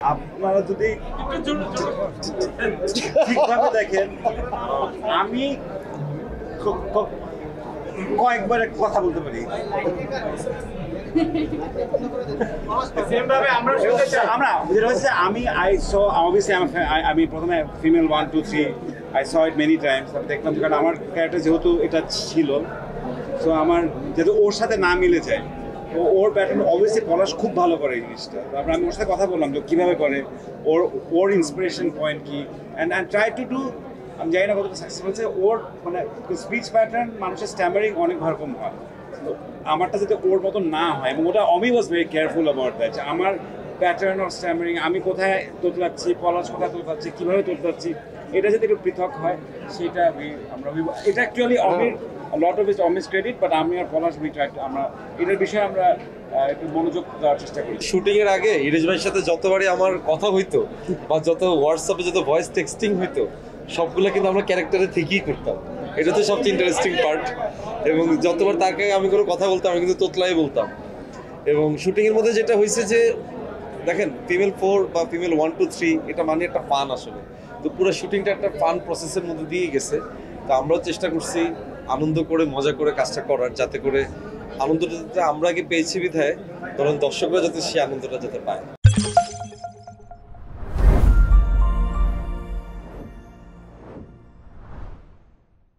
আপনারা যদি ঠিকভাবে দেখেন, আমি কয়েকবার একটা কথা বলতে পারি। আমরা যেটা হচ্ছে আমি আমি প্রথমে female 1 2 3 I saw it many Times. আমি দেখলাম কারণ আমার ক্যারেক্টার যেহেতু এটা ছিল, সো আমার যেহেতু ওর সাথে না মিলে যায়, ওর প্যাটার্ন অবভিয়াসলি পলাশ খুব ভালো করে এই জিনিসটা। তারপরে আমি ওর সাথে কথা বললাম যে কীভাবে করে, ওর ইন্সপিরেশন পয়েন্ট কি, অ্যান্ড ট্রাই টু ডু। আমি জানি না কতটা সাকসেস হচ্ছে ওর, মানে স্পিচ প্যাটার্ন, মানুষের স্ট্যামারিং অনেক রকম হয়, আমারটা যাতে ওর মতো না হয়। এবং ওটা আমি was very careful about that, যে আমার প্যাটার্ন অফ স্ট্যামারিং, আমি কোথায় তোতলাচ্ছি, পলাশ কোথায় তোতলাচ্ছি, কীভাবে তোতলাচ্ছি, এটা যাতে একটু পৃথক হয়, সেটা আমরা এটা অ্যাকচুয়ালি অমির লট অফ ইজ অমিস ক্রেডিট, বাট আমি আর পলাশ আমরা এটার বিষয়ে আমরা একটু মনোযোগ দেওয়ার চেষ্টা করি। শুটিং এর আগে ইরেশ ভাইয়ের সাথে যতবারই আমার কথা হইতো বা যত হোয়াটসঅ্যাপে যত ভয়েস টেক্সটিং হইতো, সবগুলো কিন্তু আমরা ক্যারেক্টারে থেকেই করতাম। এটা তো সবচেয়ে ইন্টারেস্টিং পার্ট। এবং যতবার তাকে আমি কোনো কথা বলতাম, আমি কিন্তু তোতলাই বলতাম। এবং শুটিংয়ের মধ্যে যেটা হয়েছে যে, দেখেন ফিমেল 4 বা ফিমেল 1 2 3 এটা মানে একটা ফান আসলে। তো পুরো শুটিংটা একটা ফান প্রসেসের মধ্যে দিয়ে গেছে। তো আমরাও চেষ্টা করছি আনন্দ করে মজা করে কাজটা করার, যাতে করে আনন্দটা যাতে আমরা আগে পেয়েছি বিধায়, ধরুন দর্শকরা যাতে সেই আনন্দটা যাতে পায়।